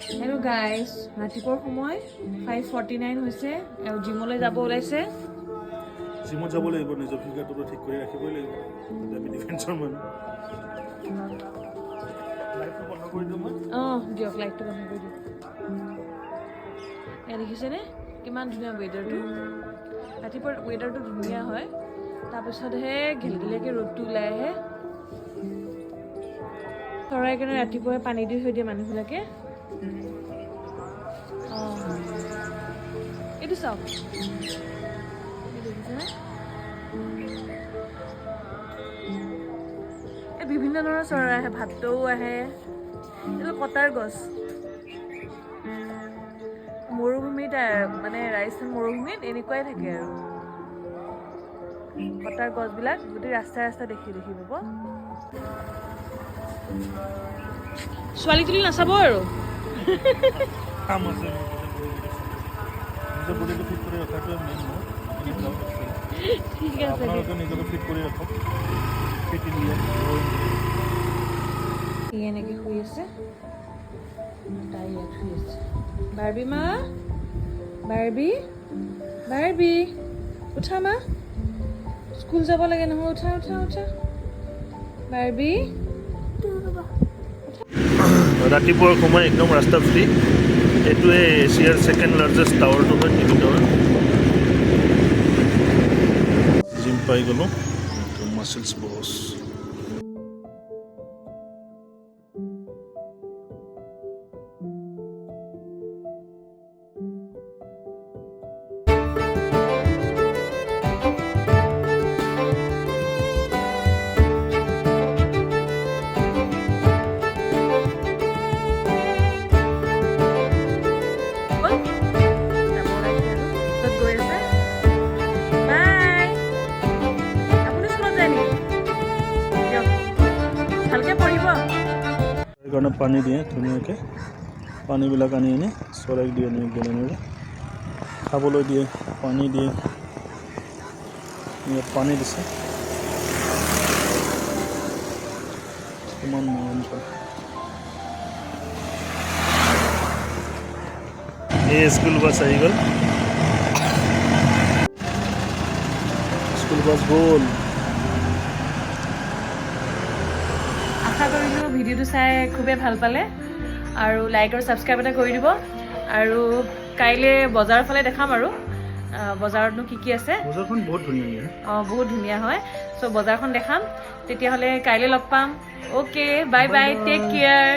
Hello guys, ৰাতিপুৱাৰ সময় 5:49 হৈছে আৰু জিমলৈ যাব ওলাইছে। জিমত যাব লাগিব, নিজৰ ফিগাৰটো ঠিক কৰি ৰাখিবই লাগিব। আমি ডিফেন্সৰ মানুহ। লাইটটো বন্ধ কৰি দিওঁ মই। দিয়ক লাইটটো বন্ধ কৰি দিওঁ। এয়া দেখিছেনে কিমান ধুনীয়া ৱেডাৰটো। ৰাতিপুৱাৰ ৱেডাৰটো ধুনীয়া হয়, তাৰপিছতহে ঘেলঘেলীয়াকৈ ৰ'দটো ওলাই আহে। চৰাই কাৰণে ৰাতিপুৱাই পানী দি থৈ দিয়ে মানুহবিলাকে। এইটো চাওক, দেখিছেনে? এই বিভিন্ন ধৰণৰ চৰাই আহে, ভাটৌ আহে। এইটো কটাৰ গছ। মৰুভূমিত মানে ৰাজস্থান মৰুভূমিত এনেকুৱাই থাকে আৰু কটাৰ গছবিলাক গোটেই ৰাস্তাই ৰাস্তাই দেখি পাব। ছোৱালী তুলি নাচাব আৰু কাম আছে নিজৰ বডিটো ফিট কৰি ৰখাটোৱে মেইন মোৰ। ঠিক আছে, আপোনালোকে নিজকে ফিট কৰি ৰাখক। Fit India. সি এনেকৈ শুই আছে, তাই ইয়াত শুই আছে। বাৰ্বি মা, বাৰ্বি উঠা মা, স্কুল যাব লাগে নহয়, উঠা উঠা উঠা বাৰ্বি। ৰাতিপুৱাৰ সময় একদম ৰাস্তা ফ্ৰী। এইটোৱে এছিয়াৰ ছেকেণ্ড লাৰ্জেষ্ট টাৱাৰটো হয়, টিভি টাৱাৰ। জিম পাই গ'লোঁ, মাছলছ বছ। কাৰণে পানী দিয়ে ধুনীয়াকৈ। পানীবিলাক আনি চৰাইক দিয়ে, গেলেনেৰে খাবলৈ দিয়ে, পানী দিয়ে। ইয়াত পানী দিছে, কিমান মৰম কৰে। এই স্কুল বাছ আহি গ'ল, স্কুল বাছ গ'ল। আশা কৰিলোঁ ভিডিঅ'টো চাই খুবেই ভাল পালে আৰু লাইক আৰু ছাবস্ক্ৰাইব এটা কৰি দিব। আৰু কাইলৈ বজাৰৰ ফালে দেখাম আৰু বজাৰতনো কি আছে। বজাৰখন বহুত ধুনীয়া। বহুত ধুনীয়া হয়। চ' বজাৰখন দেখাম, তেতিয়াহ'লে কাইলৈ লগ পাম। Okay, bye bye, take care.